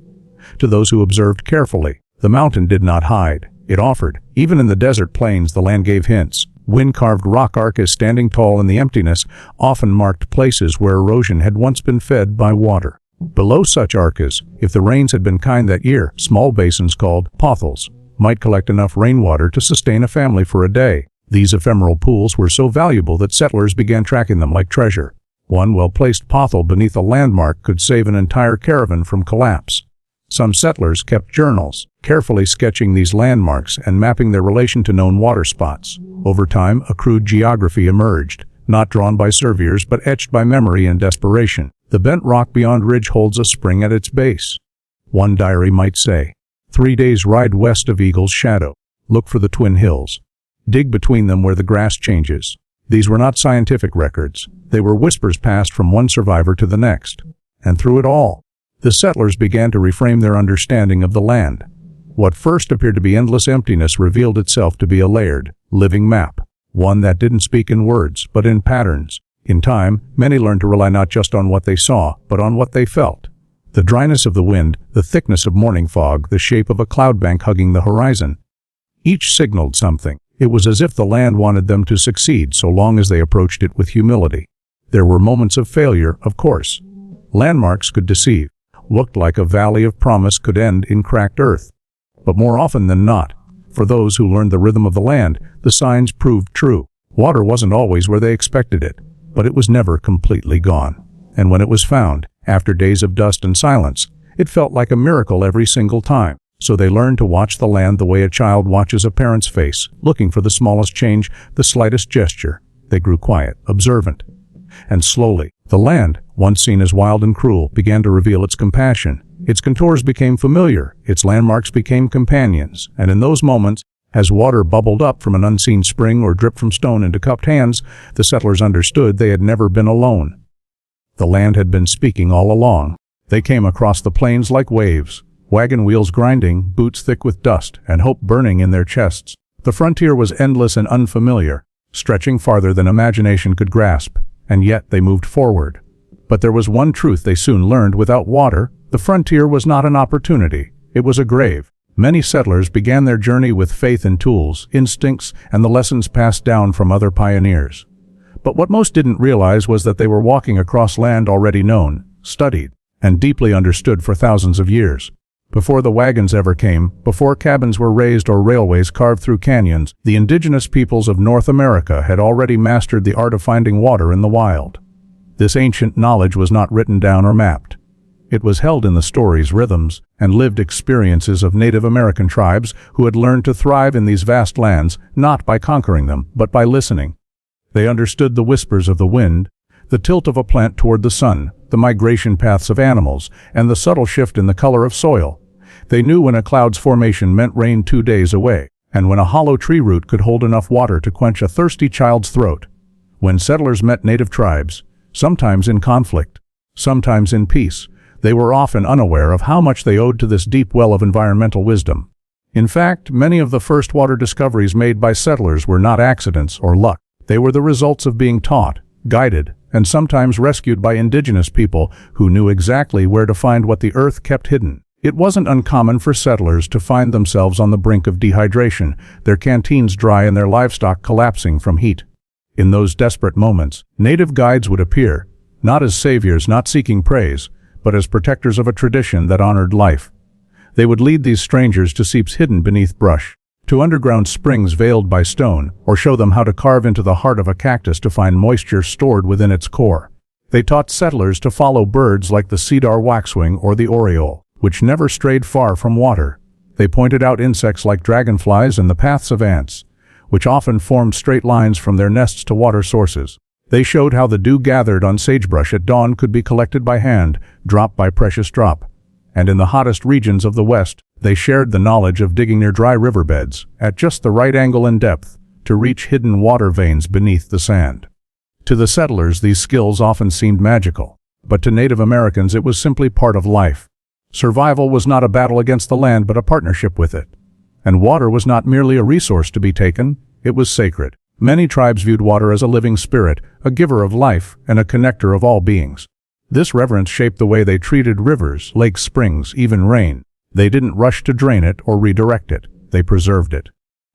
To those who observed carefully, the mountain did not hide. It offered. Even in the desert plains, the land gave hints. Wind-carved rock arches standing tall in the emptiness often marked places where erosion had once been fed by water. Below such arches, if the rains had been kind that year, small basins called pothos might collect enough rainwater to sustain a family for a day. These ephemeral pools were so valuable that settlers began tracking them like treasure. One well-placed pothole beneath a landmark could save an entire caravan from collapse. Some settlers kept journals, carefully sketching these landmarks and mapping their relation to known water spots. Over time, a crude geography emerged, not drawn by surveyors but etched by memory and desperation. The bent rock beyond ridge holds a spring at its base. One diary might say, 3 days ride west of Eagle's Shadow. Look for the Twin Hills. Dig between them where the grass changes. These were not scientific records. They were whispers passed from one survivor to the next. And through it all, the settlers began to reframe their understanding of the land. What first appeared to be endless emptiness revealed itself to be a layered, living map, one that didn't speak in words, but in patterns. In time, many learned to rely not just on what they saw, but on what they felt. The dryness of the wind, the thickness of morning fog, the shape of a cloud bank hugging the horizon. Each signaled something. It was as if the land wanted them to succeed so long as they approached it with humility. There were moments of failure, of course. Landmarks could deceive. Looked like a valley of promise could end in cracked earth. But more often than not, for those who learned the rhythm of the land, the signs proved true. Water wasn't always where they expected it, but it was never completely gone. And when it was found, after days of dust and silence, it felt like a miracle every single time. So they learned to watch the land the way a child watches a parent's face, looking for the smallest change, the slightest gesture. They grew quiet, observant. And slowly, the land, once seen as wild and cruel, began to reveal its compassion. Its contours became familiar, its landmarks became companions, and in those moments, as water bubbled up from an unseen spring or dripped from stone into cupped hands, the settlers understood they had never been alone. The land had been speaking all along. They came across the plains like waves, wagon wheels grinding, boots thick with dust, and hope burning in their chests. The frontier was endless and unfamiliar, stretching farther than imagination could grasp, and yet they moved forward. But there was one truth they soon learned: without water, the frontier was not an opportunity, it was a grave. Many settlers began their journey with faith in tools, instincts, and the lessons passed down from other pioneers. But what most didn't realize was that they were walking across land already known, studied, and deeply understood for thousands of years. Before the wagons ever came, before cabins were raised or railways carved through canyons, the indigenous peoples of North America had already mastered the art of finding water in the wild. This ancient knowledge was not written down or mapped. It was held in the stories, rhythms, and lived experiences of Native American tribes who had learned to thrive in these vast lands, not by conquering them, but by listening. They understood the whispers of the wind, the tilt of a plant toward the sun, the migration paths of animals, and the subtle shift in the color of soil. They knew when a cloud's formation meant rain 2 days away, and when a hollow tree root could hold enough water to quench a thirsty child's throat. When settlers met native tribes, sometimes in conflict, sometimes in peace, they were often unaware of how much they owed to this deep well of environmental wisdom. In fact, many of the first water discoveries made by settlers were not accidents or luck. They were the results of being taught, guided, and sometimes rescued by indigenous people who knew exactly where to find what the earth kept hidden. It wasn't uncommon for settlers to find themselves on the brink of dehydration, their canteens dry and their livestock collapsing from heat. In those desperate moments, native guides would appear, not as saviors, not seeking praise, but as protectors of a tradition that honored life. They would lead these strangers to seeps hidden beneath brush, to underground springs veiled by stone, or show them how to carve into the heart of a cactus to find moisture stored within its core. They taught settlers to follow birds like the cedar waxwing or the oriole, which never strayed far from water. They pointed out insects like dragonflies and the paths of ants, which often formed straight lines from their nests to water sources. They showed how the dew gathered on sagebrush at dawn could be collected by hand, drop by precious drop. And in the hottest regions of the West, they shared the knowledge of digging near dry riverbeds, at just the right angle and depth, to reach hidden water veins beneath the sand. To the settlers, these skills often seemed magical, but to Native Americans it was simply part of life. Survival was not a battle against the land but a partnership with it. And water was not merely a resource to be taken, it was sacred. Many tribes viewed water as a living spirit, a giver of life, and a connector of all beings. This reverence shaped the way they treated rivers, lakes, springs, even rain. They didn't rush to drain it or redirect it. They preserved it,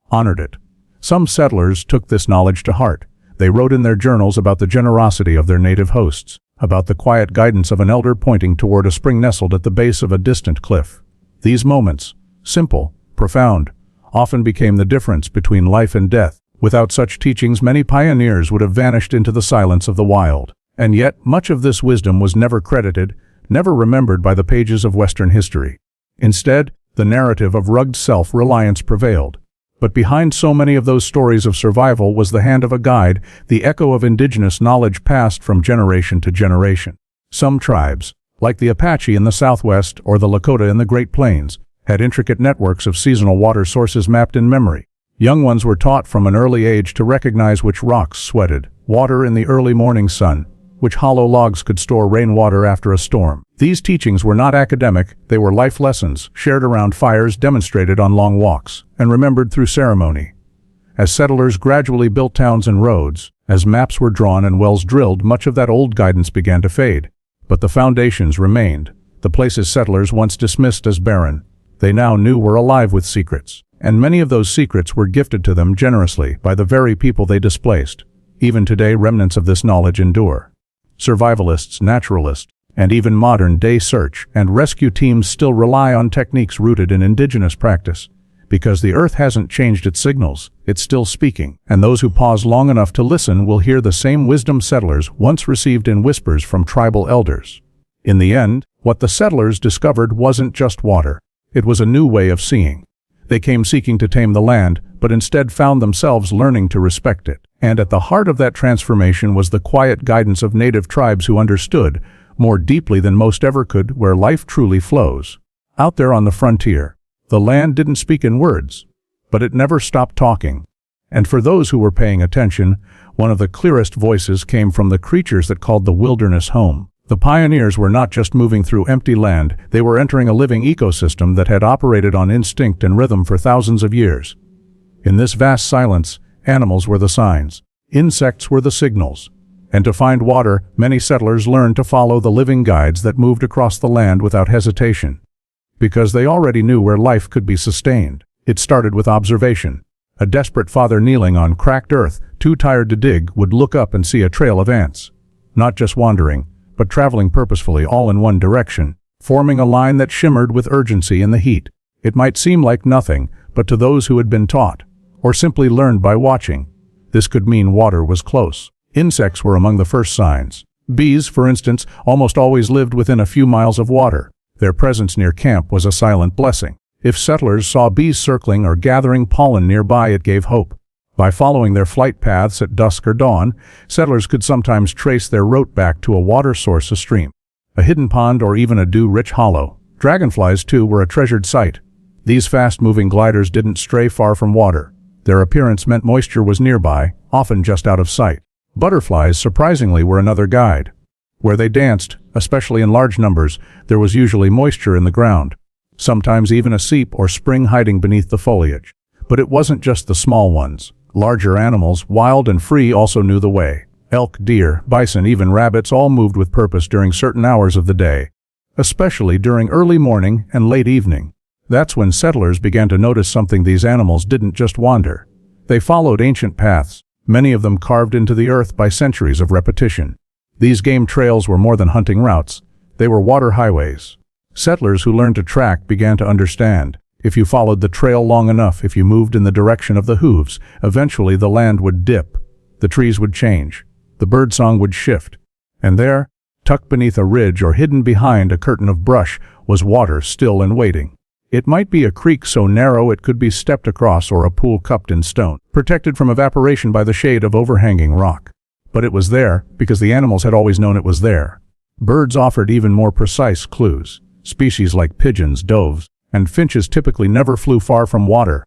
honored it. Some settlers took this knowledge to heart. They wrote in their journals about the generosity of their native hosts, about the quiet guidance of an elder pointing toward a spring nestled at the base of a distant cliff. These moments, simple, profound, often became the difference between life and death. Without such teachings, many pioneers would have vanished into the silence of the wild. And yet, much of this wisdom was never credited, never remembered by the pages of Western history. Instead, the narrative of rugged self-reliance prevailed. But behind so many of those stories of survival was the hand of a guide, the echo of indigenous knowledge passed from generation to generation. Some tribes, like the Apache in the Southwest or the Lakota in the Great Plains, had intricate networks of seasonal water sources mapped in memory. Young ones were taught from an early age to recognize which rocks sweated water in the early morning sun, which hollow logs could store rainwater after a storm. These teachings were not academic, they were life lessons, shared around fires, demonstrated on long walks, and remembered through ceremony. As settlers gradually built towns and roads, as maps were drawn and wells drilled, much of that old guidance began to fade. But the foundations remained. The places settlers once dismissed as barren, they now knew were alive with secrets. And many of those secrets were gifted to them generously by the very people they displaced. Even today, remnants of this knowledge endure. Survivalists, naturalists, and even modern-day search and rescue teams still rely on techniques rooted in indigenous practice. Because the earth hasn't changed its signals, it's still speaking, and those who pause long enough to listen will hear the same wisdom settlers once received in whispers from tribal elders. In the end, what the settlers discovered wasn't just water. It was a new way of seeing. They came seeking to tame the land, but instead found themselves learning to respect it. And at the heart of that transformation was the quiet guidance of native tribes who understood, more deeply than most ever could, where life truly flows. Out there on the frontier, the land didn't speak in words, but it never stopped talking. And for those who were paying attention, one of the clearest voices came from the creatures that called the wilderness home. The pioneers were not just moving through empty land, they were entering a living ecosystem that had operated on instinct and rhythm for thousands of years. In this vast silence, animals were the signs, insects were the signals. And to find water, many settlers learned to follow the living guides that moved across the land without hesitation. Because they already knew where life could be sustained. It started with observation. A desperate father kneeling on cracked earth, too tired to dig, would look up and see a trail of ants. Not just wandering, but traveling purposefully all in one direction, forming a line that shimmered with urgency in the heat. It might seem like nothing, but to those who had been taught, or simply learned by watching, this could mean water was close. Insects were among the first signs. Bees, for instance, almost always lived within a few miles of water. Their presence near camp was a silent blessing. If settlers saw bees circling or gathering pollen nearby, it gave hope. By following their flight paths at dusk or dawn, settlers could sometimes trace their route back to a water source, a stream, a hidden pond, or even a dew-rich hollow. Dragonflies, too, were a treasured sight. These fast-moving gliders didn't stray far from water. Their appearance meant moisture was nearby, often just out of sight. Butterflies, surprisingly, were another guide. Where they danced, especially in large numbers, there was usually moisture in the ground, sometimes even a seep or spring hiding beneath the foliage. But it wasn't just the small ones. Larger animals, wild and free, also knew the way. Elk, deer, bison, even rabbits all moved with purpose during certain hours of the day, especially during early morning and late evening. That's when settlers began to notice something. These animals didn't just wander. They followed ancient paths, many of them carved into the earth by centuries of repetition. These game trails were more than hunting routes. They were water highways. Settlers who learned to track began to understand. If you followed the trail long enough, if you moved in the direction of the hooves, eventually the land would dip, the trees would change, the birdsong would shift. And there, tucked beneath a ridge or hidden behind a curtain of brush, was water still and waiting. It might be a creek so narrow it could be stepped across, or a pool cupped in stone, protected from evaporation by the shade of overhanging rock. But it was there, because the animals had always known it was there. Birds offered even more precise clues. Species like pigeons, doves, and finches typically never flew far from water.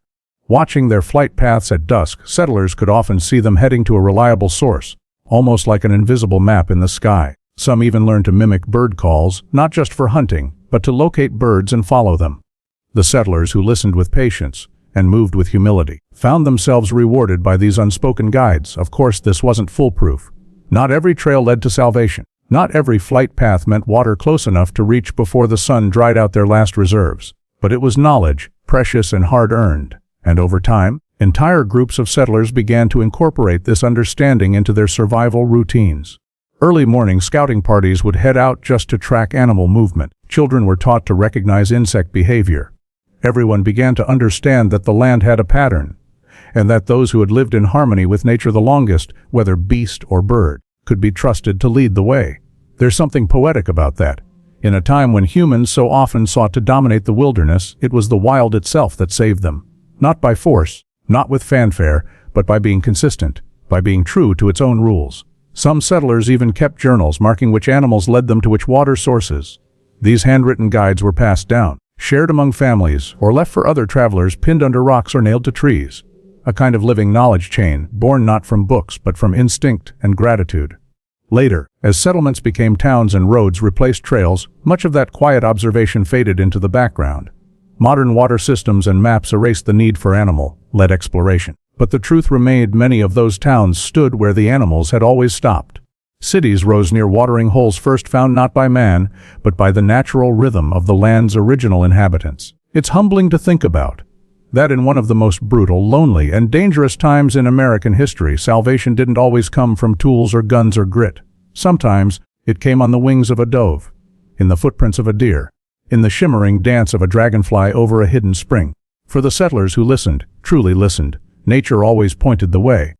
Watching their flight paths at dusk, settlers could often see them heading to a reliable source, almost like an invisible map in the sky. Some even learned to mimic bird calls, not just for hunting, but to locate birds and follow them. The settlers who listened with patience and moved with humility found themselves rewarded by these unspoken guides. Of course, this wasn't foolproof. Not every trail led to salvation. Not every flight path meant water close enough to reach before the sun dried out their last reserves. But it was knowledge, precious and hard-earned. And over time, entire groups of settlers began to incorporate this understanding into their survival routines. Early morning scouting parties would head out just to track animal movement. Children were taught to recognize insect behavior. Everyone began to understand that the land had a pattern, and that those who had lived in harmony with nature the longest, whether beast or bird, could be trusted to lead the way. There's something poetic about that. In a time when humans so often sought to dominate the wilderness, it was the wild itself that saved them. Not by force, not with fanfare, but by being consistent, by being true to its own rules. Some settlers even kept journals marking which animals led them to which water sources. These handwritten guides were passed down, shared among families, or left for other travelers pinned under rocks or nailed to trees. A kind of living knowledge chain, born not from books but from instinct and gratitude. Later, as settlements became towns and roads replaced trails, much of that quiet observation faded into the background. Modern water systems and maps erased the need for animal-led exploration. But the truth remained, many of those towns stood where the animals had always stopped. Cities rose near watering holes first found not by man, but by the natural rhythm of the land's original inhabitants. It's humbling to think about that in one of the most brutal, lonely, and dangerous times in American history, salvation didn't always come from tools or guns or grit. Sometimes it came on the wings of a dove, in the footprints of a deer, in the shimmering dance of a dragonfly over a hidden spring. For the settlers who listened, truly listened, nature always pointed the way.